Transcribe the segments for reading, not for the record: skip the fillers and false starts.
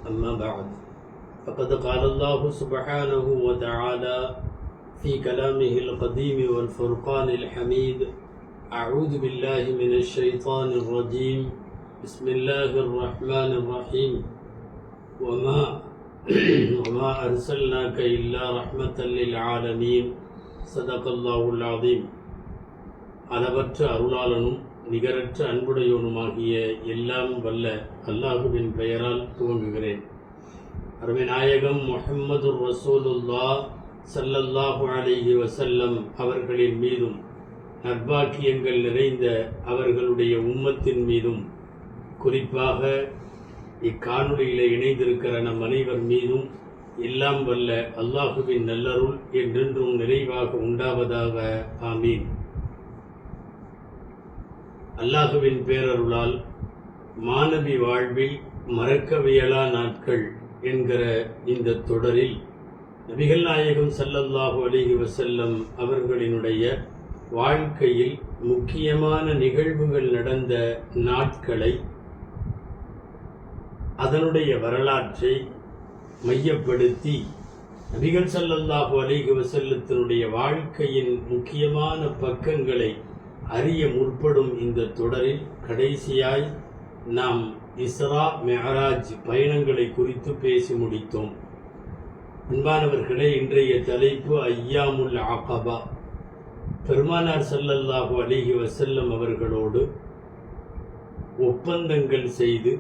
أما بعد فقد قال الله سبحانه وتعالى في كلامه القديم والفرقان الحميد أعوذ بالله من الشيطان الرجيم بسم الله الرحمن الرحيم وما أرسلناك إلا رحمة للعالمين صدق الله العظيم. அளவற்ற அருளாளனும் நிகரற்ற அன்புடையவனுமாகிய எல்லாம் வல்ல அல்லாஹுவின் பெயரால் துவங்குகிறேன். அருமை நாயகம் முஹம்மது ரசூலுல்லாஹ் ஸல்லல்லாஹு அலைஹி வஸல்லம் அவர்களின் மீதும் நற்பாக்கியங்கள் நிறைந்த அவர்களுடைய உம்மத்தின் மீதும் குறிப்பாக இக்காணொலியில் இணைந்திருக்கிற நம் அனைவர் மீதும் எல்லாம் வல்ல அல்லாஹுவின் நல்லருள் என்றென்றும் நிறைவாக உண்டாவதாக. ஆமீன். அல்லாஹுவின் பேரருளால் மாணவி வாழ்வில் மறக்கவியலா நாட்கள் என்கிற இந்த தொடரில் நபிகள் நாயகம் ஸல்லல்லாஹு அலைஹி வஸல்லம் அவர்களினுடைய வாழ்க்கையில் முக்கியமான நிகழ்வுகள் நடந்த நாட்களை, அதனுடைய வரலாற்றை மையப்படுத்தி நபிகள் ஸல்லல்லாஹு அலைஹி வஸல்லத்தினுடைய வாழ்க்கையின் முக்கியமான பக்கங்களை அறிய முற்படும் இந்த தொடரில் கடைசியாய் நாம் இஸ்ரா மிஅராஜ் பயணங்களை குறித்து பேசி முடித்தோம். அன்பானவர்களே, இன்றைய தலைப்பு ஐயாமுல் அகபா. பெருமானார் ஸல்லல்லாஹு அலைஹி வஸல்லம் அவர்களோடு ஒப்பந்தங்கள் செய்து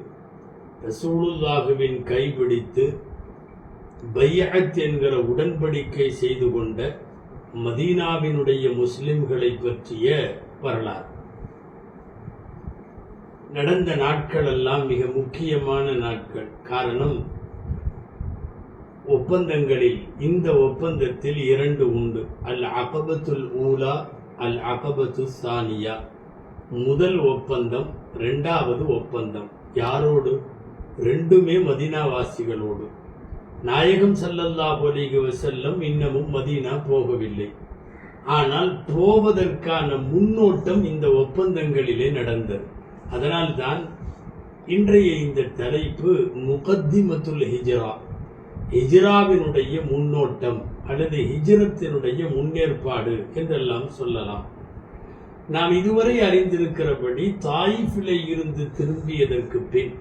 ரசூலுல்லாஹுவின் கைபிடித்து பைஅத் என்கிற உடன்படிக்கை செய்து கொண்ட மதீனாவினுடைய முஸ்லிம்களை பற்றிய வரலாறு. நடந்த நாட்கள் எல்லாம் மிக முக்கியமான நாட்கள். காரணம், ஒப்பந்தங்களில் இந்த ஒப்பந்தத்தில் இரண்டு உண்டு. அல் அகபத்துல் ஊலா, அல் அகபத்து சானியா. முதல் ஒப்பந்தம், இரண்டாவது ஒப்பந்தம். யாரோடு? ரெண்டுமே மதீனாவாசிகளோடு. நாயகம் ஸல்லல்லாஹு அலைஹி வஸல்லம் இன்னமும் மதீனா போகவில்லை. ஆனால் போவதற்கான முன்னோட்டம் இந்த ஒப்பந்தங்களிலே நடந்தது. அதனால்தான் இன்றைய இந்த தலைப்பு முகத்திமத்துல் ஹிஜ்ரா, ஹிஜ்ராவினுடைய முன்னோட்டம் அல்லது ஹிஜ்ரத்தினுடைய முன்னேற்பாடு என்றெல்லாம் சொல்லலாம். நாம் இதுவரை அறிந்திருக்கிறபடி தாயிஃபிலே இருந்து திரும்பியதற்கு பின்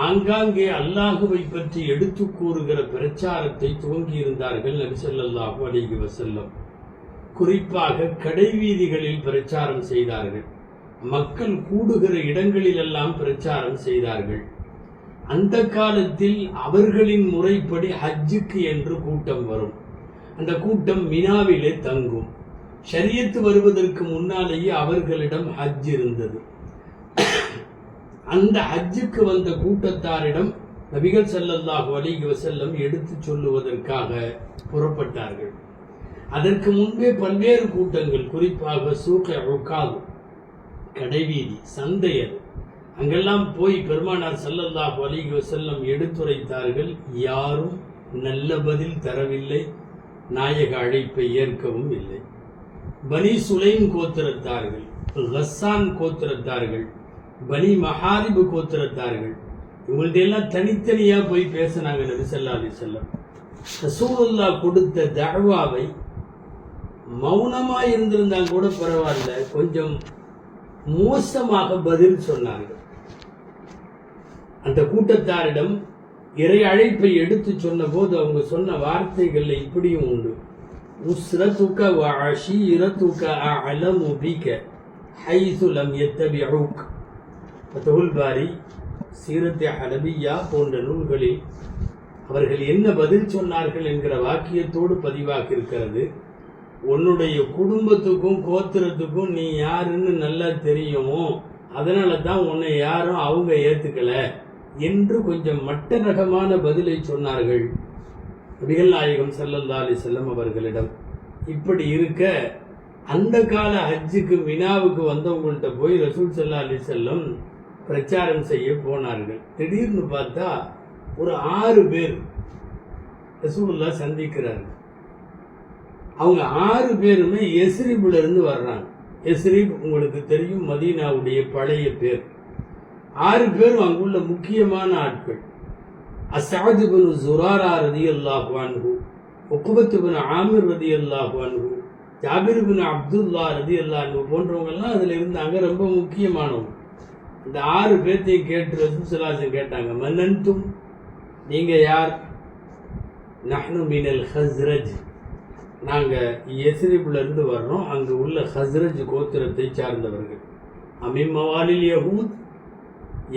ஆங்காங்கே அல்லாஹுவை பற்றி எடுத்து கூறுகிற பிரச்சாரத்தை துவங்கியிருந்தார்கள் நபி ஸல்லல்லாஹு அலைஹி வஸல்லம். குறிப்பாக கடைவீதிகளில் பிரச்சாரம் செய்தார்கள். மக்கள் கூடுகிற இடங்களிலெல்லாம் பிரச்சாரம் செய்தார்கள். அந்த காலத்தில் அவர்களின் முறைப்படி ஹஜ்ஜுக்கு என்று கூட்டம் வரும். அந்த கூட்டம் மினாவிலே தங்கும். ஷரியத்து வருவதற்கு முன்னாலேயே அவர்களிடம் ஹஜ் இருந்தது. அந்த ஹஜ்ஜுக்கு வந்த கூட்டத்தாரிடம் நபிகள் ஸல்லல்லாஹு அலைஹி வஸல்லம் எடுத்து சொல்லுவதற்காக புறப்பட்டார்கள். அதற்கு முன்பே பல்வேறு கூட்டங்கள், குறிப்பாக சூக் உகாத், கடைவீதி, சந்தையர், அங்கெல்லாம் போய் பெருமானார் ஸல்லல்லாஹு அலைஹி வஸல்லம் எடுத்துரைத்தார்கள். யாரும் நல்ல பதில் தரவில்லை, நாயக அழைப்பை ஏற்கவும் இல்லை. பனி சுலைம் கோத்திரத்தார்கள், கஸ்ஸான் கோத்திரத்தார்கள், பனி மஹாரிபு கோத்திரத்தார்கள், இவங்கள்ட்ட எல்லாம் தனித்தனியா போய் பேசினாங்க நபி ஸல்லல்லாஹு அலைஹி வஸல்லம். ரசூலுல்லாஹ் கொடுத்த தஅவாவை மௌனமா இருந்திருந்தால் கூட பரவாயில்ல, கொஞ்சம் மோசமாக பதில் சொன்னார்கள். அந்த கூட்டத்தாரிடம் இறை அழைப்பை எடுத்து சொன்ன போது அவங்க சொன்ன வார்த்தைகள்ல இப்படியும் உண்டு. உஸ்ரதுக வ அஷீரதுக அஅலமு பிக ஹைது லம் யத்தபிஉக். ஃபத்ஹுல் பாரி, சீரத் ஹலபியா போன்ற நூல்களில் அவர்கள் என்ன பதில் சொன்னார்கள் என்கிற வாக்கியத்தோடு பதிவாக இருக்கிறது. உன்னுடைய குடும்பத்துக்கும் கோத்திரத்துக்கும் நீ யாருன்னு நல்லா தெரியும், அதனால தான் உன்னை யாரும் அவங்க ஏத்துக்கல என்று கொஞ்சம் மட்ட ரகமான பதிலை சொன்னார்கள் நபிகள் நாயகம் ஸல்லல்லாஹு அலைஹி வஸல்லம் அவர்களிடம். இப்படி இருக்க அந்த கால ஹஜ்ஜுக்கு மினாவுக்கு வந்தவங்கள்ட்ட போய் ரசூல் ஸல்லல்லாஹு அலைஹி வஸல்லம் பிரச்சாரம் செய்ய போனார்கள். திடீர்னு பார்த்தா ஒரு 6 பேர் ரசூலுல்லாஹ் சந்திக்கிறார்கள். அவங்க 6 பேருமே எஸ்ரிபுல இருந்து வர்றாங்க. எஸ்ரிப் உங்களுக்கு தெரியும், மதீனாவுடைய பழைய பேர். 6 பேரும் அங்குள்ள முக்கியமான ஆட்கள். அஸ்அத் இப்னு ஸுராரா ரலியல்லாஹு அன்ஹு, உக்பத் இப்னு ஆமிர் ரலியல்லாஹு அன்ஹு, ஜாபிர் இப்னு அப்துல்லா ரலியல்லாஹு அன்ஹு போன்றவங்கெல்லாம் அதில் இருந்தாங்க. ரொம்ப முக்கியமானவங்க. இந்த 6 பேர்த்தையும் கேட்டு ரசூல் ஸல்லல்லாஹு அலைஹி வஸல்லம் கேட்டாங்க, மன்னன்தும், நீங்கள் யார்? நஹ்னு மினல் ஹஸ்ரஜ், நாங்கள் யஸ்ரிப்லேருந்து வர்றோம், அங்கே உள்ள ஹஸ்ரஜ் கோத்திரத்தை சார்ந்தவர்கள். அமிம் மவாலில் யஹூத்,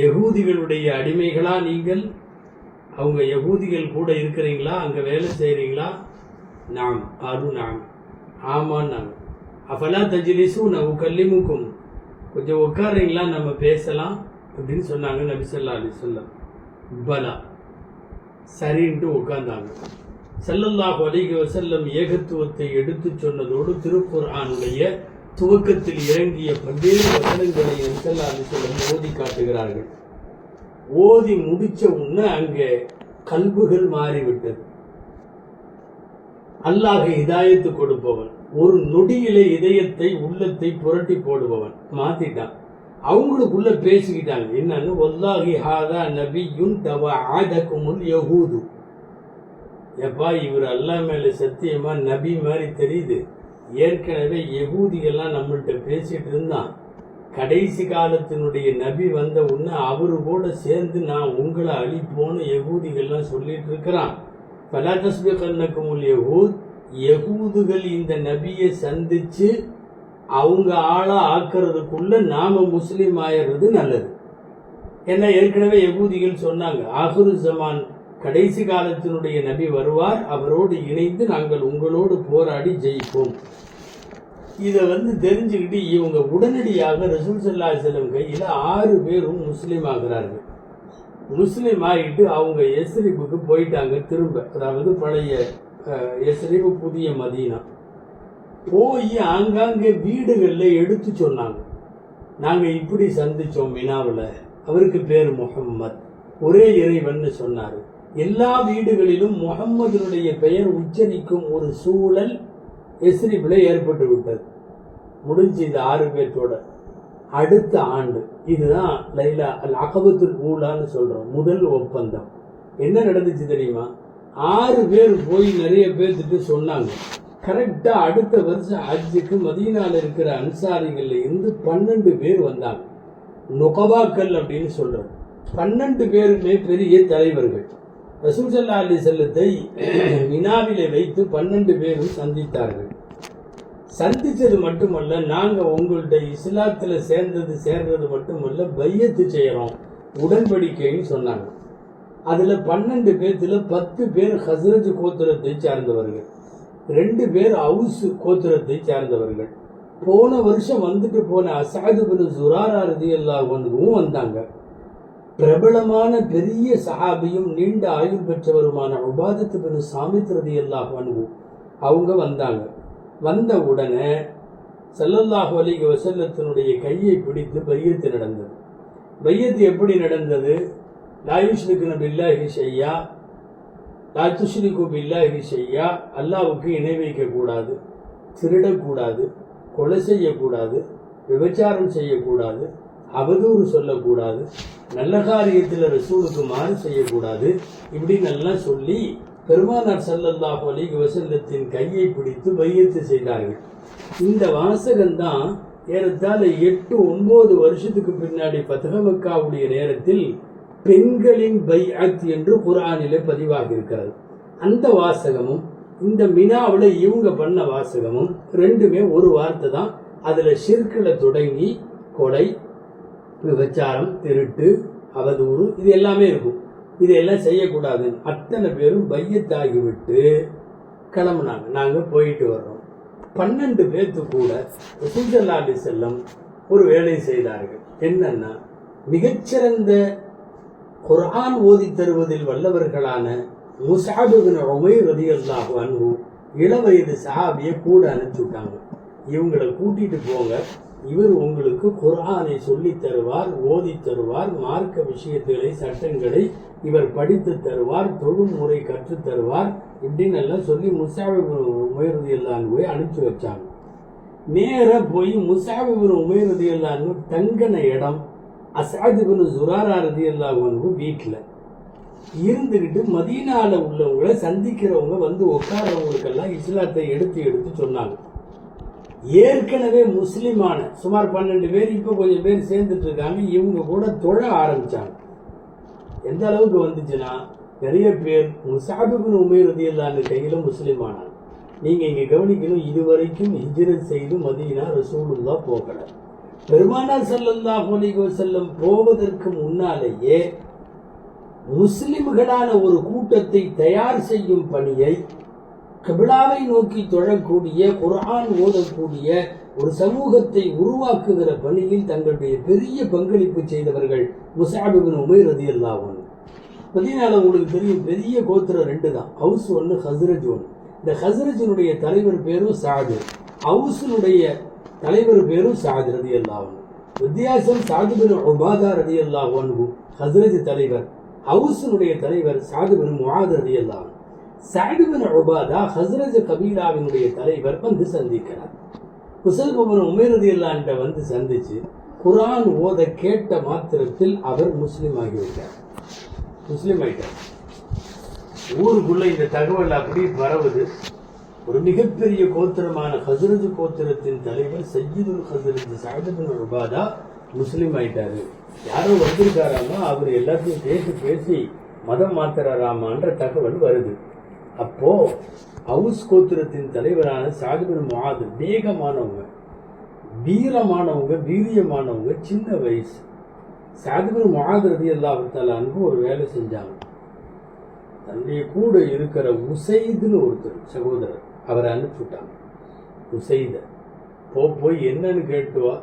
யகூதிகளுடைய அடிமைகளா நீங்கள்? அவங்க யகூதிகள் கூட இருக்கிறீங்களா? அங்கே வேலை செய்கிறீங்களா? நாம் அரு நாம் ஆமாம் நாங்கள். அஃபலா தஜ்லிசூன உகல்லிமுக்கும், கொஞ்சம் உட்கார்றீங்களா, நம்ம பேசலாம் அப்படின்னு சொன்னாங்க நபி ஸல்லல்லாஹு அலைஹி வஸல்லம். பலா, சரின்ட்டு உட்கார்ந்தாங்க. ஸல்லல்லாஹு அலைஹி வஸல்லம் ஏகத்துவத்தை எடுத்து சொன்னதோடு திருக்குர்ஆனுடைய துவக்கத்தில் இறங்கிய பல்வேறு வசனங்களை நபி ஸல்லல்லாஹு அலைஹி வஸல்லம் ஓதி காட்டுகிறார்கள். ஓதி முடிச்ச உடனே அங்கே கல்புகள் மாறிவிட்டது. அல்லாஹ் ஹிதாயத்து கொடுப்பவன், ஒரு நொடியிலே இதயத்தை உள்ளத்தை புரட்டி போடுபவன். மாத்திட்டான். அவங்களுக்குள்ள பேசிக்கிட்டாங்க என்னன்னு, வல்லாஹி ஹாதா நபியுன் தவஅதகுமுல் யஹூது. எப்பா, இவர் அல்லாஹ் மேல சத்தியமா நபி மாதிரி தெரியுது. ஏற்கனவே யகூதிகள்லாம் நம்மள்கிட்ட பேசிட்டு இருந்தான். கடைசி காலத்தினுடைய நபி வந்த உடனே அவரு கூட சேர்ந்து நான் உங்களை அழிப்போன்னு யகூதிகள்லாம் சொல்லிட்டு இருக்கிறான். பலா தஸ்பிகன்னகுமுல் யஹூத், யகூதுகள் இந்த நபியை சந்திச்சு அவங்க ஆளா ஆக்கிறதுக்குள்ள நாம முஸ்லீம் ஆயிடுறது நல்லது. ஏன்னா ஏற்கனவே யகூதிகள் சொன்னாங்க, ஆகிரு ஜமான், கடைசி காலத்தினுடைய நபி வருவார், அவரோடு இணைந்து நாங்கள் உங்களோடு போராடி ஜெயிப்போம். இதை தெரிஞ்சுக்கிட்டு இவங்க உடனடியாக ரசூல் ஸல்லல்லாஹு அலைஹி வஸல்லம் கையில் 6 பேரும் முஸ்லீம் ஆகிறார்கள். முஸ்லீம் ஆகிட்டு அவங்க யஸ்ரிபுக்கு போயிட்டாங்க திரும்ப. அதாவது பழைய யஸ்ரிபு, புதிய மதீனா. போய் ஆங்காங்கே வீடுகளில் எடுத்து சொன்னாங்க, நாங்கள் இப்படி சந்தித்தோம் மினாவில், அவருக்கு பேர் முஹம்மத், ஒரே இறைவன் சொன்னார். எல்லா வீடுகளிலும் முஹம்மதினுடைய பெயர் உச்சரிக்கும் ஒரு சூழல் யஸ்ரிபில் ஏற்பட்டு விட்டது. முடிஞ்சு இந்த 6 பேர்த்தோட அடுத்த ஆண்டு, இதுதான் லைலா அல் அகபத்துல் ஊலான்னு சொல்கிறோம், முதல் ஒப்பந்தம். என்ன நடந்துச்சு தெரியுமா? 6 பேர் போய் நிறைய பேர்த்துட்டு சொன்னாங்க. கரெக்டாக அடுத்த வருஷம் ஹஜ்ஜுக்கு மதீனாவில் இருக்கிற அன்சாரிகளில் இருந்து 12 பேர் வந்தாங்க. நுகவாக்கள் அப்படின்னு சொல்கிறோம். 12 பேருமே பெரிய தலைவர்கள். ரசூல் ஸல்லல்லாஹு அலைஹி வஸல்லத்தை மினாவிலே வைத்து 12 பேரும் சந்தித்தார்கள். சந்தித்தது மட்டுமல்ல, நாங்கள் உங்கள்கிட்ட இஸ்லாத்தில் சேர்றது மட்டுமல்ல, பையத்து செய்கிறோம், உடன்படிக்கைன்னு சொன்னாங்க. அதில் 12 பேர்த்தில் 10 பேர் ஹஸ்ரஜ் கோத்திரத்தை சார்ந்தவர்கள், 2 பேர் அவுஸ் கோத்திரத்தை சார்ந்தவர்கள். போன வருஷம் வந்துட்டு போன அஸ்அத் இப்னு ஸுராரா ரலியல்லாஹு அன்ஹுவும் வந்தாங்க. பிரபலமான பெரிய சஹாபியும் நீண்ட ஆயுள் பெற்றவருமான உபாதத் இப்னு சாமித் ரலியல்லாஹு அன்ஹு அவங்க வந்தாங்க. வந்த உடனே ஸல்லல்லாஹு அலைஹி வஸல்லத்தினுடைய கையை பிடித்து பையத்து நடந்தது. பையத்து எப்படி நடந்தது? லா யுஷ்ரிகுன பில்லாஹி ஷையா, லா துஷ்ரிகு பில்லாஹி ஷையா, அல்லாஹ்வுக்கு இணை வைக்கக்கூடாது, திருடக்கூடாது, கொலை செய்யக்கூடாது, விபச்சாரம் செய்யக்கூடாது, அவதூறு சொல்லக்கூடாது, நல்ல காரியத்தில் ரசூலுக்கு மாறு செய்யக்கூடாது, இப்படி நல்லா சொல்லி பெருமானார் ஸல்லல்லாஹு அலைஹி வஸல்லத்தின் கையை பிடித்து பையத்து செய்தார்கள். இந்த வாசகம்தான் ஏறத்தாழ 8-9 வருஷத்துக்கு பின்னாடி ஃபத்ஹ் மக்காவுடைய நேரத்தில் பெண்களின் பைஅத் என்று குர்ஆனிலே பதிவாகி இருக்கிறது. அந்த வாசகமும் இந்த மினாவில் இவங்க பண்ண வாசகமும் ரெண்டுமே ஒரு வார்த்தை தான். அதில் ஷிர்கில் தொடங்கி கொலை, விபச்சாரம், திருட்டு, அவதூறு, இது எல்லாமே இருக்கும். இதெல்லாம் செய்யக்கூடாதுன்னு அத்தனை பேரும் பையத்தாகிவிட்டு கிளம்புனாங்க. நாங்கள் போயிட்டு வர்றோம். 12 பேர்த்து கூட ரசூல் ஸல்லல்லாஹு அலைஹி வஸல்லம் ஒரு வேலை செய்தார்கள். என்னன்னா, மிகச்சிறந்த குர்ஆன் ஓதி தருவதில் வல்லவர்களான முஸ்அப் இப்னு உமைர் ரலியல்லாஹு அன்ஹு இளவயது சஹாபியை கூட அனுப்பிச்சுட்டாங்க. இவங்களை கூட்டிட்டு போங்க, இவர் உங்களுக்கு குர்ஆனை சொல்லி தருவார், ஓதி தருவார், மார்க்க விஷயங்களை, சட்டங்களை இவர் படித்து தருவார், தொழுமுறை கற்று தருவார், இப்படின்னு எல்லாம் சொல்லி முஸ்அப் இப்னு உமைர் ரலியல்லாஹு அன்ஹுவை அனுப்பிச்சு வச்சாங்க. நேராக போய் முஸ்அப் இப்னு உமைர் ரலியல்லாஹு அன்ஹு தங்கின இடம் அஸ்அத் இப்னு ஸுராரா ரலியல்லாஹு அன்ஹு வீட்டில். இருந்துக்கிட்டு மதீனால உள்ளவங்களை சந்திக்கிறவங்க வந்து உட்காரவங்களுக்கெல்லாம் இஸ்லாத்தை எடுத்து எடுத்து சொன்னாங்க. ஏற்கனவே முஸ்லிமான சுமார் 12 பேர் இப்போ கொஞ்சம் பேர் சேர்ந்துட்டு இருக்காங்க. இவங்க கூட தொழ ஆரம்பிச்சாங்க. எந்த அளவுக்கு வந்துச்சுன்னா நிறைய பேர் முஸஅப் இப்னு உமைர் ரலியல்லாஹு அன்ஹு கையில முஸ்லிமானாங்க. நீங்க இங்க கவனிக்கணும், இதுவரைக்கும் ஹிஜ்ரத் செய்து மதீனா ரசூலுல்லாஹ் போகல. பெருமானார் ஸல்லல்லாஹு அலைஹி வஸல்லம் போவதற்கு முன்னாலேயே முஸ்லிம்களான ஒரு கூட்டத்தை தயார் செய்யும் பணியை, கிபிலாவை நோக்கி தொழக்கூடிய, குர்ஆன் ஓதக்கூடிய ஒரு சமூகத்தை உருவாக்குகிற பணியில் தங்களுடைய பெரிய பங்களிப்பு செய்தவர்கள் முஸஅப் இப்னு உமைர் ரலியல்லாஹு அன்ஹு. மதீனால உங்களுக்கு தெரியும், பெரிய கோத்திரம் 2 தான், ஹவுஸ் 1, ஹஸ்ரஜ் 1. இந்த ஹஸ்ரஜினுடைய தலைவர் பேரும் சாது, ஹவுஸினுடைய தலைவர் பேரும் சாது ரலியல்லாஹு அன்ஹு. வித்தியாசம், சாது பின் உபாதா ரலியல்லாஹு அன்ஹு ஹஸ்ரஜ் தலைவர், ஹவுஸினுடைய தலைவர் சாது பின் முஆத் ரலியல்லாஹு அன்ஹு. சாது பின் உபாதா ஹஸ்ரஜ் கபீலாவினுடைய தலைவர் வந்து சந்திக்கிறார். முஸஅப் இப்னு உமைர் ரலியல்லாஹு அன்ஹு வந்து சந்திச்சு குர்ஆன் ஓத கேட்ட மாத்திரத்தில் அவர் முஸ்லிம் ஆகிவிட்டார். முஸ்லிம் ஆயிட்டார். ஊருக்குள்ள இந்த தகவல் அப்படி பரவுது. ஒரு மிகப்பெரிய கோத்திரமான ஹஸ்ரஜ் கோத்திரத்தின் தலைவர் சய்யிதுல் ஹஸ்ரஜ் சஅத் பின் உபாதா முஸ்லிம் ஆயிட்டாரு. யாரோ வந்திருக்காராமா, அவர் எல்லாத்தையும் பேசி மதம் மாத்துறாராமான்ற தகவல் வருது. அப்போ ஹவுஸ் கோத்திரத்தின் தலைவரான சஅத் பின் முஆத் வேகமானவங்க, வீரமானவங்க, வீரியமானவங்க, சின்ன வயசு. சஅத் பின் முஆத் ரலியல்லாஹு தஆலா அன்ஹு ஒரு வேலை செஞ்சாங்க. தன்னுடைய கூட இருக்கிற உசைதுன்னு ஒருத்தர் சகோதரர், அவரை அனுப்பிச்சுட்டாங்க. உசைத போய் என்னன்னு கேட்டுவா.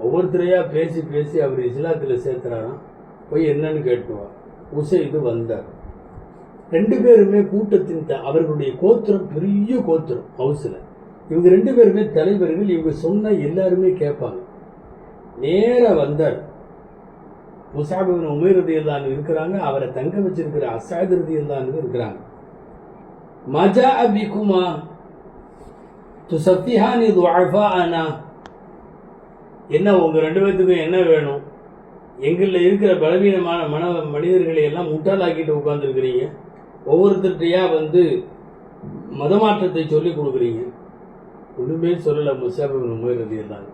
ஒவ்வொருத்தரையா பேசி அவர் இஸ்லாத்தில் சேர்த்துறாராம். போய் என்னன்னு கேட்டுவா. உசைது வந்தார். 2 பேருமே கூட்டத்தின் அவர்களுடைய கோத்திரம் பெரிய கோத்திரம் ஹவுஸில். இவங்க 2 பேருமே தலைவர்கள். இவங்க சொன்ன எல்லாருமே கேட்பாங்க. நேரா வந்தார். முஸஅப் இப்னு உமைர் ரலியல்லாஹு அன்ஹு இருக்கிறாங்க, அவரை தங்க வச்சிருக்கிற அஸாத் ரலியல்லாஹு அன்ஹு இருக்கிறாங்க. மஜா பிகுமா துஸஃபிஹானி துஅஃபாஅனா, என்ன உங்க 2 பேத்துக்கும் என்ன வேணும்? எங்களில் இருக்கிற பலவீனமான மனிதர்களை எல்லாம் முட்டாளாக்கிட்டு உட்கார்ந்துருக்கிறீங்க. ஒவ்வொருத்தர்கிட்டையா வந்து மதமாற்றத்தை சொல்லி கொடுக்குறீங்க. ஒன்றுமே சொல்லலை. முஸஅப் இப்னு உமைர் ரலியல்லாஹு அன்ஹு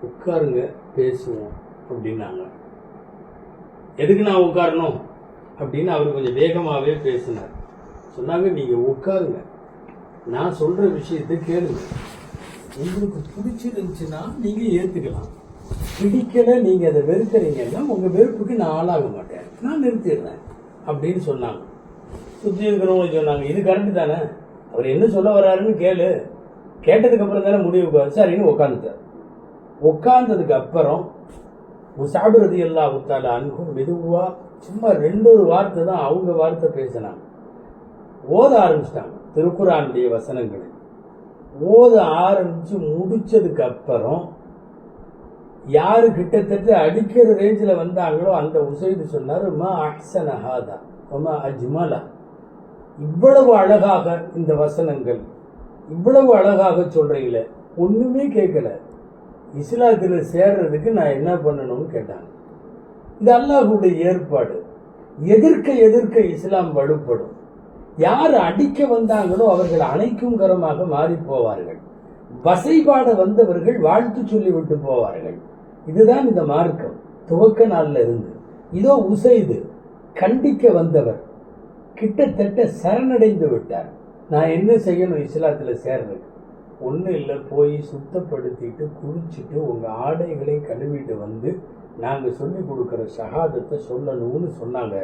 உட்காருங்க பேசுவோம் அப்படின்னாங்க. எதுக்கு நான் உட்காரணும் அப்படின்னு அவர் கொஞ்சம் வேகமாகவே பேசினார். சொன்னாங்க, நீங்கள் உட்காருங்க, நான் சொல்கிற விஷயத்தை கேளுங்க. உங்களுக்கு பிடிச்சிருந்துச்சுன்னா நீங்கள் ஏற்றுக்கலாம், பிடிக்கலை நீங்கள் அதை வெறுக்கிறீங்கன்னா உங்கள் வெறுப்புக்கு நான் ஆளாக மாட்டேன், நான் நிறுத்திடுறேன் அப்படின்னு சொன்னாங்க. சுற்றி இருக்கிறவங்க சொன்னாங்க, இது கரெக்டு தானே, அவர் என்ன சொல்ல வர்றாருன்னு கேளு. கேட்டதுக்கப்புறம் தானே முடிவுக்கு சரின்னு உட்காந்துட்டார். உட்கார்ந்ததுக்கு அப்புறம் முஸஅப் ரலியல்லாஹு தஆலா அன்ஹு மெதுவா சும்மா 2 வார்த்தை தான் அவங்க வார்த்தை பேசினாங்க. ஓத ஆரம்பிச்சிட்டாங்க திருக்குர்ஆனுடைய வசனங்களை. ஓத ஆரம்பிச்சு முடிச்சதுக்கு அப்புறம் யாரு கிட்டத்தட்ட அடிக்கிற ரேஞ்சில் வந்தாங்களோ அந்த உசைது சொன்னார், மா அஹ்ஸன ஹாதா வமா அஜ்மலா, இவ்வளவு அழகாக இந்த வசனங்கள், இவ்வளவு அழகாக சொல்றீங்களே, ஒண்ணுமே கேட்கல, இஸ்லாத்தில் சேர்றதுக்கு நான் என்ன பண்ணணும்னு கேட்டாங்க. இது அல்லாஹ்வுடைய ஏற்பாடு. எதிர்க்க இஸ்லாம் வலுப்படும். யார் அடிக்க வந்தாங்களோ அவர்கள் அணைக்கும் கரமாக மாறி போவார்கள். வசைபாட வந்தவர்கள் வாழ்த்து சொல்லிவிட்டு போவார்கள். இதுதான் இந்த மார்க்கம் துவக்க நாள்ல இருந்து. இதோ உசைது கண்டிக்க வந்தவர் கிட்டத்தட்ட சரணடைந்து விட்டார். நான் என்ன செய்யணும் இஸ்லாத்தில் சேர்றதுக்கு? ஒன்றும் இல்லை, போய் சுத்தப்படுத்திட்டு குளிச்சுட்டு உங்கள் ஆடைகளை கழுவிட்டு வந்து நாங்கள் சொல்லி கொடுக்குற ஷஹாதத்தை சொல்லணும்னு சொன்னாங்க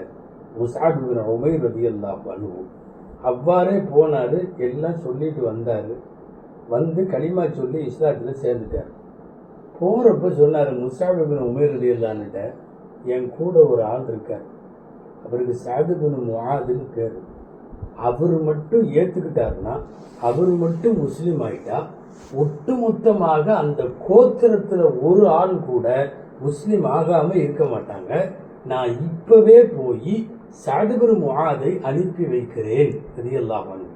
முஸஅப் இப்னு உமைர் ரலியல்லாஹு அன்ஹு. அவ்வாறே போனார், எல்லாம் சொல்லிட்டு வந்தார். வந்து கலிமா சொல்லி இஸ்லாத்தில் சேர்ந்துட்டார். போகிறப்ப சொன்னார் முஸஅப் இப்னு உமைர் ரலியல்லாஹு அன்ஹுட்ட, என் கூட ஒரு ஆள் இருக்கார், அவருக்கு சஅத் பின் முஆத்னு பேர். அவர் மட்டும் ஏற்றுக்கிட்டாருன்னா, அவர் மட்டும் முஸ்லீம் ஆயிட்டா, ஒட்டுமொத்தமாக அந்த கோத்திரத்தில் ஒரு ஆள் கூட முஸ்லீம் ஆகாமல் இருக்க மாட்டாங்க. நான் இப்பவே போய் சஅத் பின் முஆதை அனுப்பி வைக்கிறேன், ரலியல்லாஹு அன்ஹு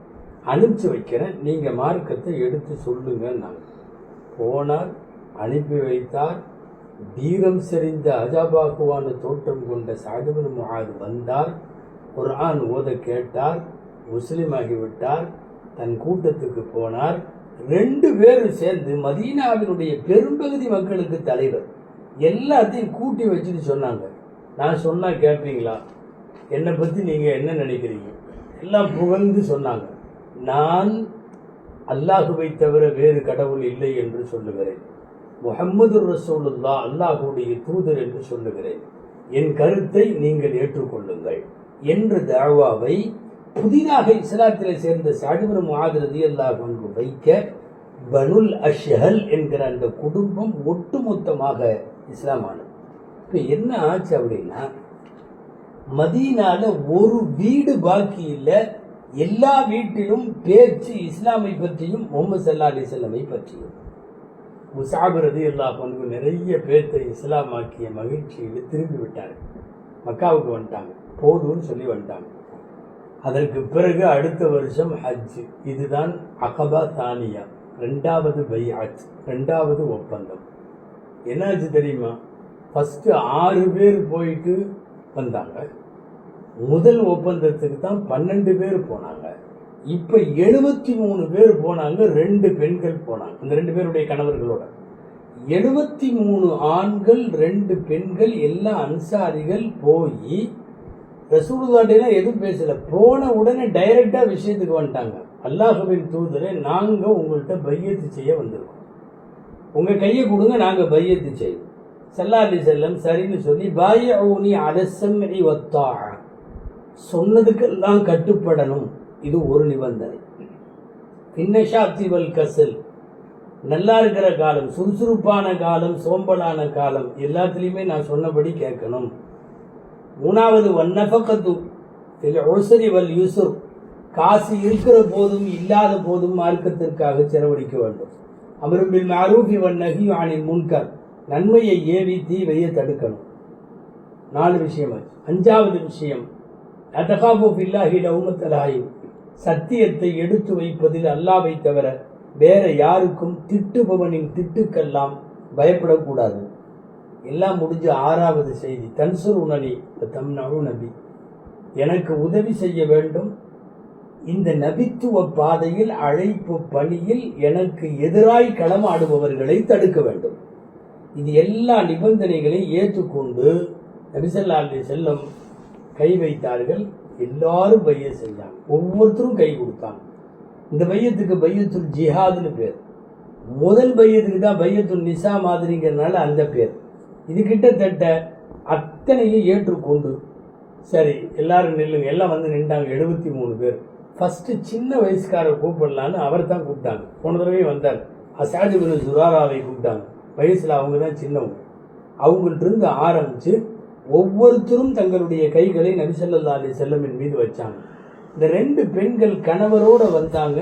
அனுப்பிச்சு வைக்கிறேன், நீங்கள் மார்க்கத்தை எடுத்து சொல்லுங்கன்னாங்க. போனார், அனுப்பி வைத்தார். வீரம் செறிந்த அஜாபாகுவான தோற்றம் கொண்ட சஅத் பின் முஆத் வந்தார். குர்ஆன் ஓத கேட்டார், முஸ்லிம் ஆகிவிட்டார், தன் கூட்டத்துக்கு போனார். 2 பேரும் சேர்ந்து மதீனாவினுடைய பெரும்பகுதி மக்களுக்கு தலைவர். எல்லாத்தையும் கூட்டி வச்சுட்டு சொன்னாங்க, நான் சொன்னா கேட்பீங்களா? என்னை பற்றி நீங்கள் என்ன நினைக்கிறீங்க? எல்லாம் புகழ்ந்து சொன்னாங்க. நான் அல்லாஹுவை தவிர வேறு கடவுள் இல்லை என்று சொல்லுகிறேன். முஹம்மது ரசூலுல்லாஹ் அல்லாஹுடைய தூதர் என்று சொல்லுகிறேன். என் கருத்தை நீங்கள் ஏற்றுக்கொள்ளுங்கள் என்ற தாவாவை புதிதாக இஸ்லாத்திலே சேர்ந்த சஅத் இப்னு முஆத் ரலியல்லாஹு அன்ஹு வைக்க பனுல் அஷ்ஹல் என்கிற அந்த குடும்பம் ஒட்டுமொத்தமாக இஸ்லாமானது. இப்போ என்ன ஆச்சு அப்படின்னா, மதீனால ஒரு வீடு பாக்கி இல்லை. எல்லா வீட்டிலும் பேச்சு இஸ்லாமை பற்றியும் முஹம்மது ஸல்லல்லாஹு அலைஹி வஸல்லமை பற்றியும். முஸஅப் ரலியல்லாஹு அன்ஹு நிறைய பேர்த்தை இஸ்லாமாக்கிய மகிழ்ச்சியில் திரும்பி விட்டார்கள். மக்காவுக்கு வந்துட்டாங்க, போதும்னு சொல்லி வந்துட்டாங்க. அதற்கு பிறகு அடுத்த வருஷம் ஹஜ். இதுதான் அகபா தானியா, 2வது பைஅத், 2வது ஒப்பந்தம். என்னாச்சு தெரியுமா? ஃபஸ்ட்டு 6 பேர் போயிட்டு வந்தாங்க. முதல் ஒப்பந்தத்துக்கு தான் 12 பேர் போனாங்க. இப்போ 73 பேர் போனாங்க. 2 பெண்கள் போனாங்க, அந்த 2 பேருடைய கணவர்களோட. 73 ஆண்கள் 2 பெண்கள், எல்லாம் அன்சாரிகள். போய் ரசூலுல்லாஹ்லாம் எதுவும் பேசல. போன உடனே டைரக்டா விஷயத்துக்கு வந்துட்டாங்க. அல்லாஹ்வின் தூதரே, நாங்க உங்கள்கிட்ட பையத்து செய்ய வந்திருக்கோம், உங்க கையை கொடுங்க, நாங்க பையத்து செய்வோம். ஸல்லல்லாஹு அலைஹி வஸல்லம் சரின்னு சொல்லி பாயஊனி அலா ஸம்இ வத்தாஅ, சொன்னதுக்கெல்லாம் கட்டுப்படணும், இது ஒரு நிபந்தனை. பின்னஷாத்தி வல் கசல், நல்லா இருக்கிற காலம், சுறுசுறுப்பான காலம், சோம்பலான காலம், எல்லாத்துலேயுமே நான் சொன்னபடி கேட்கணும். 3வது வன்னஃபகத்து ஃபில் உஸ்ரி வல் யுஸ்ர், காசு இருக்கிற போதும் இல்லாத போதும் மார்க்கத்திற்காக செலவழிக்க வேண்டும். அம்ரு பில் மஅரூஃபி வன் நஹ்யு அனில் முன்கர், நன்மையை ஏவி தீமையை தடுக்கணும். 4 விஷயம் ஆச்சு. 5வது விஷயம் அதகாபு பில்லாஹி லௌமத் லாயிம், சத்தியத்தை எடுத்து வைப்பதில் அல்லாஹ்வை தவிர வேற யாருக்கும் திட்டுபவனின் திட்டுக்கெல்லாம் பயப்படக்கூடாது. எல்லாம் முடிஞ்ச 6வது செய்தி தன்சுருனனி தம்னஉ நபி, எனக்கு உதவி செய்ய வேண்டும், இந்த நபித்துவ பாதையில் அழைப்பு பணியில் எனக்கு எதிராய் களமாடுபவர்களை தடுக்க வேண்டும். இது எல்லா நிபந்தனைகளையும் ஏற்றுக்கொண்டு நபி ஸல்லல்லாஹு அலைஹி வஸல்லம் கை வைத்தார்கள். எல்லாரும் பைய செஞ்சாங்க, ஒவ்வொருத்தரும் கை கொடுத்தாங்க. இந்த பையத்துக்கு பையத்துல் ஜிஹாதுன்னு பேர். முதல் பையத்துக்கு தான் பையத்துல் நிசா மாதிரிங்கிறதுனால அந்த பேர். இது கிட்டத்தட்ட அத்தனையும் ஏற்றுக்கொண்டு சரி எல்லாரும் நில்லுங்க, எல்லாம் வந்து நின்றாங்க. 73 பேர். ஃபஸ்ட்டு சின்ன வயசுக்காரர் கூப்பிடலான்னு அவர் தான் கூப்பிட்டாங்க. போன தடவை வந்தார். அஸஅத் இப்னு ஸுராராவை கூப்பிட்டாங்க. வயசில் அவங்க தான் சின்னவங்க. அவங்கள்ட்டிருந்து ஆரம்பித்து ஒவ்வொருத்தரும் தங்களுடைய கைகளை நபி ஸல்லல்லாஹு அலைஹி வஸல்லமின் மீது வச்சாங்க. இந்த 2 பெண்கள் கணவரோடு வந்தாங்க.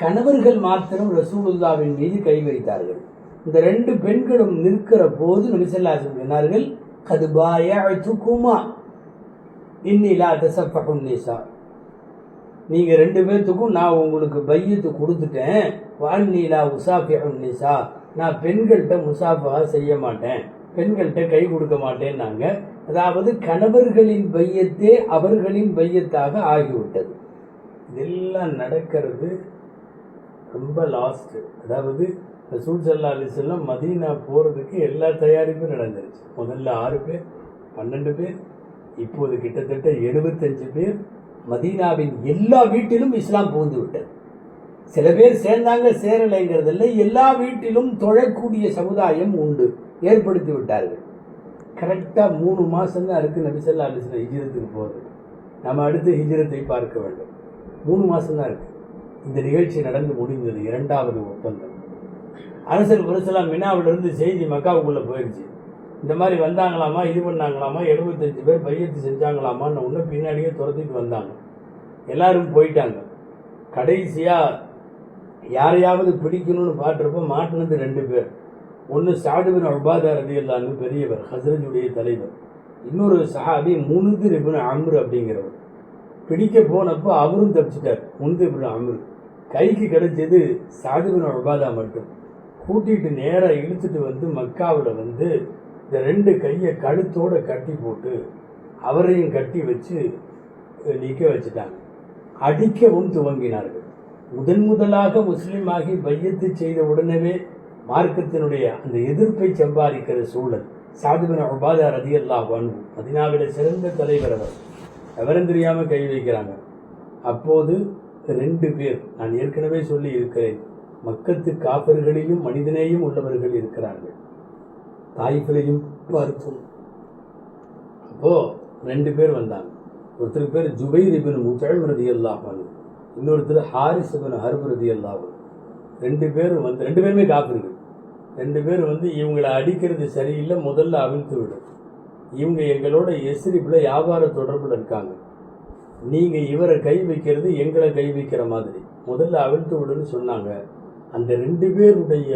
கணவர்கள் மாத்திரம் ரசூலுல்லாஹ்வின் மீது கை வைத்தார்கள். இந்த 2 பெண்களும் நிற்கிற போது நபி ஸல்லல்லாஹு அலைஹி வஸல்லம் சொன்னார்கள், கத் பாயஅதுகுமா இன்னி லா தஸஃபஹு நிஸா, நீங்கள் 2 பேர்த்துக்கும் நான் உங்களுக்கு பையத்து கொடுத்துட்டேன். வஅன்னி லா உஸாஃபிஹு நிஸா, நான் பெண்கள்கிட்ட முசாஃபா செய்ய மாட்டேன், பெண்கள்கிட்ட கை கொடுக்க மாட்டேன்னாங்க. அதாவது கணவர்களின் பையத்தே அவர்களின் பையத்தாக ஆகிவிட்டது. இதெல்லாம் நடக்கிறது ரொம்ப லாஸ்ட்டு. அதாவது ரசூல் ஸல்லல்லாஹு அலைஹி வஸல்லம் மதீனா போகிறதுக்கு எல்லா தயாரிப்பும் நடந்துருச்சு. முதல்ல 6 பேர், 12 பேர், இப்போது கிட்டத்தட்ட 75 பேர். மதீனாவின் எல்லா வீட்டிலும் இஸ்லாம் புகுந்து விட்டது. சில பேர் சேர்ந்தாங்க, சேரலைங்கிறதில்ல, எல்லா வீட்டிலும் தொழக்கூடிய சமுதாயம் உண்டு, ஏற்படுத்தி விட்டார்கள். கரெக்டாக 3 மாதம் தான் இருக்குது நபி ஸல்லல்லாஹு அலைஹி வஸல்லம் ஹிஜ்ரத்துக்கு போகிறது. நம்ம அடுத்து ஹிஜ்ரத்தை பார்க்க வேண்டும். 3 மாதம் தான் இருக்குது. இந்த நிகழ்ச்சி நடந்து முடிந்தது. 2வது ஒப்பந்தம். அரசர் புரசலாம் மினாவிலிருந்து செய்தி மக்காவுக்குள்ளே போயிடுச்சு. இந்த மாதிரி வந்தாங்களாமா, இது பண்ணாங்களாமா, 75 பேர் பையத்து செஞ்சாங்களாமான்னு ஒன்று பின்னாடியே துரத்திட்டு வந்தாங்க. எல்லாரும் போயிட்டாங்க. கடைசியாக யாரையாவது பிடிக்கணும்னு பார்த்துறப்போ மாட்டினது 2 பேர். ஒன்று சஅத் இப்னு உபாதா ரலியல்லாஹு அன்ஹு, பெரியவர், ஹஸ்ரஜுடைய தலைவர். இன்னொரு சஹாபி முன்திர் இப்னு அம்ர் அப்படிங்கிறவர். பிடிக்க போனப்போ அவரும் தப்பிச்சிட்டார். முன்திர் இப்னு அம்ர் கைக்கு கிடைச்சது சஅத் இப்னு உபாதா மட்டும். கூட்டிகிட்டு நேராக இழுத்துட்டு வந்து மக்காவில் வந்து இந்த 2 கையை கழுத்தோடு கட்டி போட்டு அவரையும் கட்டி வச்சு நிற்க வச்சுட்டாங்க. அடிக்கவும் துவங்கினார்கள். முதலாக முஸ்லீமாகி பையத்து செய்த உடனே மார்க்கத்தினுடைய அந்த எதிர்ப்பை சம்பாதிக்கிற சூழல். சஅத் பின் உபாதா ரலியல்லாஹு அன்ஹு மதீனாவில சிறந்த தலைவர் அவர். விவரம் தெரியாமல் கை வைக்கிறாங்க. அப்போது 2 பேர், நான் ஏற்கனவே சொல்லி இருக்கிறேன், மக்கத்து காப்பர்களிலும் மனிதனேயும் உள்ளவர்கள் இருக்கிறார்கள், தாய்களையும் பார்த்தோம். அப்போ 2 பேர் வந்தாங்க. ஒருத்தருக்கு பேர் ஜுபைர் இப்னு முத்இம் ரலியல்லாஹு அன்ஹு, இன்னொருத்தர் ஹாரிஸ் இப்னு ஹர்ப் ரலியல்லாஹு அன்ஹு. 2 பேரும் வந்து 2 பேருமே காப்பர்கள். 2 பேர் வந்து இவங்களை அடிக்கிறது சரியில்லை, முதல்ல அவிழ்த்து விடும். இவங்க எங்களோட எஸ்ரிப்பில் வியாபார தொடர்பில் இருக்காங்க, நீங்கள் இவரை கை வைக்கிறது எங்களை கை வைக்கிற மாதிரி, முதல்ல அவிழ்த்து விடுன்னு சொன்னாங்க. அந்த 2 பேருடைய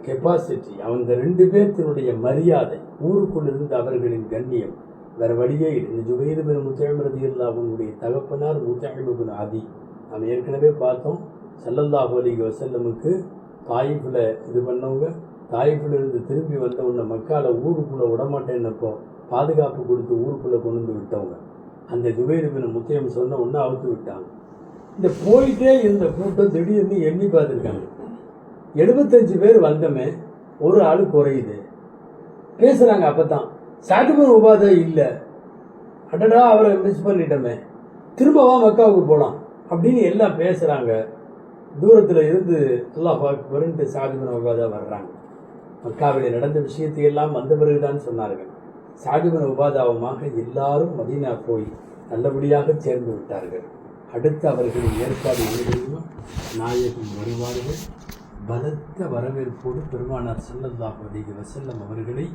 கெப்பாசிட்டி, அந்த 2 பேர்த்தினுடைய மரியாதை, ஊருக்குள் இருந்த அவர்களின் கண்ணியம் வேற வழியே இல்லை. இந்த ஜுபைர் பின் முத்இம் ரலியல்லாஹு அன்ஹுடைய தகப்பனார் முத்இம் பின் அதி. நாம் ஏற்கனவே பார்த்தோம், ஸல்லல்லாஹு அலைஹி வஸல்லமுக்கு தாயிஃபில் இது பண்ணவங்க, தாயிஃபில் இருந்து திரும்பி வந்தவங்க மக்கால ஊருக்குள்ளே விடமாட்டேன்னப்போ பாதுகாப்பு கொடுத்து ஊருக்குள்ளே கொண்டு வந்து விட்டவங்க. அந்த ஜுபைர் பின் முத்இம் சொன்ன ஒன்று அவுத்து விட்டாங்க. இந்த போயிட்டே இருந்த கூட்டம் திடீர்னு எண்ணி பார்த்துருக்காங்க. 75 பேர் வந்தமே, ஒரு ஆள் குறையுது. பேசுகிறாங்க. அப்போ தான் சஅத் பின் உபாதா இல்லை, அடடா அவரை மிஸ் பண்ணிட்டோமே, திரும்பவா மக்காவுக்கு போகலாம் அப்படின்னு எல்லாம் பேசுகிறாங்க. தூரத்தில் இருந்து அல்லாஹ் அக்பர்ன்ட்டு சஅத் பின் உபாதா வர்றாங்க. மக்காவிலே நடந்த விஷயத்தை எல்லாம் வந்த பிறகுதான் சொன்னார்கள். சஅத் பின் உபாதாவுமாக எல்லாரும் மதீனா போய் நல்லபடியாக சேர்ந்து விட்டார்கள். அடுத்து அவர்களின் ஏற்பாடு என்ன? நாயகம் வருவார்கள். பலத்த வரவேற்போடு பெருமானார் ஸல்லல்லாஹு அலைஹி வஸல்லம் அவர்களை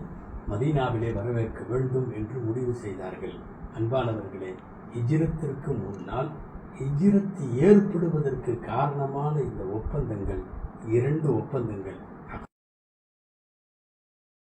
மதீனாவிலே வரவேற்க வேண்டும் என்று முடிவு செய்தார்கள். அன்பானவர்களே, ஹிஜ்ரத்திற்கு முன்னால் ஹிஜ்ரத் ஏற்படுவதற்கு காரணமான இந்த ஒப்பந்தங்கள் 2 ஒப்பந்தங்கள்.